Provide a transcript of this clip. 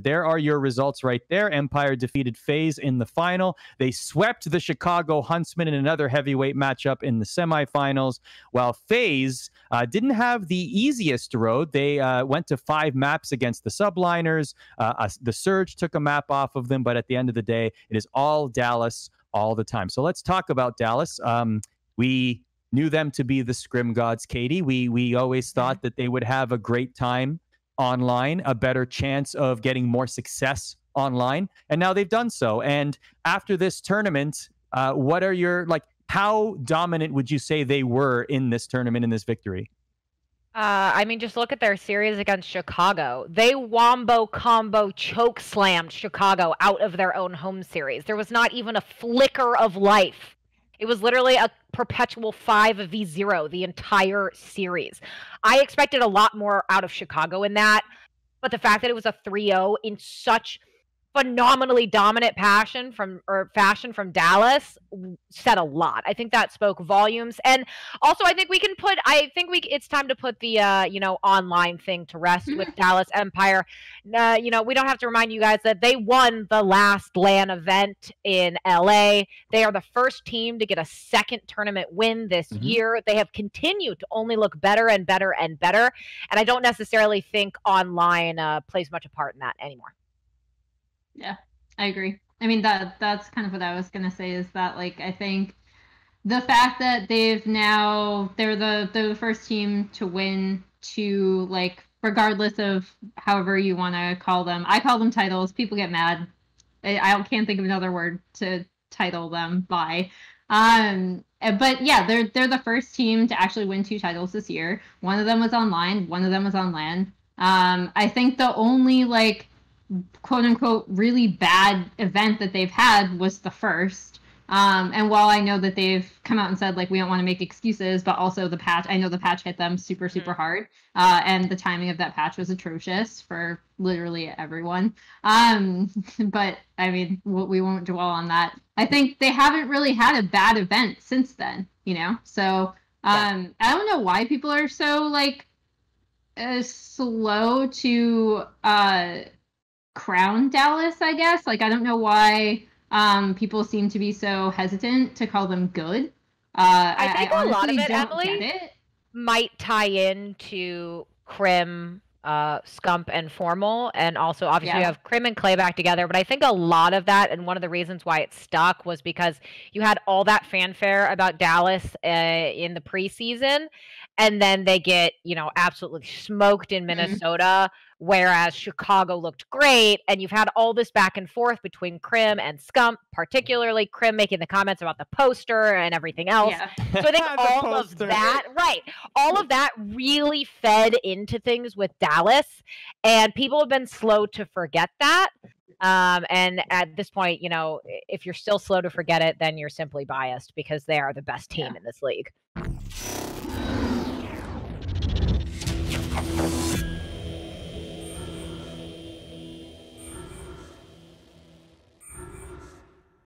there are your results right there. Empire defeated FaZe in the final. They swept the Chicago Huntsmen in another heavyweight matchup in the semifinals, while FaZe didn't have the easiest road. They went to 5 maps against the Subliners. The Surge took a map off of them, but at the end of the day, it is all Dallas all the time. So let's talk about Dallas. We knew them to be the scrim gods, Katie. We always thought that they would have a great time online, a better chance of getting more success online, and now they've done so. And after this tournament, what are your, like, how dominant would you say they were in this tournament, in this victory? I mean, just look at their series against Chicago. They wombo combo choke slammed Chicago out of their own home series. There was not even a flicker of life. It was literally a perpetual 5v0 the entire series. I expected a lot more out of Chicago in that, but the fact that it was a 3-0 in such phenomenally dominant fashion from Dallas said a lot. I think that spoke volumes. And also I think it's time to put the online thing to rest with Dallas Empire. We don't have to remind you guys that they won the last LAN event in LA. They are the first team to get a second tournament win this year. They have continued to only look better and better and better. And I don't necessarily think online plays much a part in that anymore. Yeah, I agree. I mean, that's kind of what I was going to say, is that, like, I think the fact that they're the first team to win 2, like, regardless of however you want to call them. I call them titles. People get mad. I can't think of another word to title them by. But yeah, they're the first team to actually win 2 titles this year. One of them was online. One of them was on LAN. I think the only, like, quote unquote really bad event that they've had was the first. And while I know that they've come out and said, like, we don't want to make excuses, but also I know the patch hit them super, super hard. And the timing of that patch was atrocious for literally everyone. But I mean, we won't dwell on that. I think they haven't really had a bad event since then, So I don't know why people are so, like, slow to crown Dallas, I guess. Like, I don't know why people seem to be so hesitant to call them good. I think a lot of it, don't Emily, get it. might tie into Crim, Scump, and Formal, and also obviously you have Crim and Clay back together. But I think a lot of that, and one of the reasons why it stuck, was because you had all that fanfare about Dallas in the preseason, and then they get, absolutely smoked in Minnesota, whereas Chicago looked great, and you've had all this back and forth between Crim and Scump, particularly Crim making the comments about the poster and everything else. Yeah. So I think all of that really fed into things with Dallas, and people have been slow to forget that. And at this point, if you're still slow to forget it, then you're simply biased, because they are the best team in this league.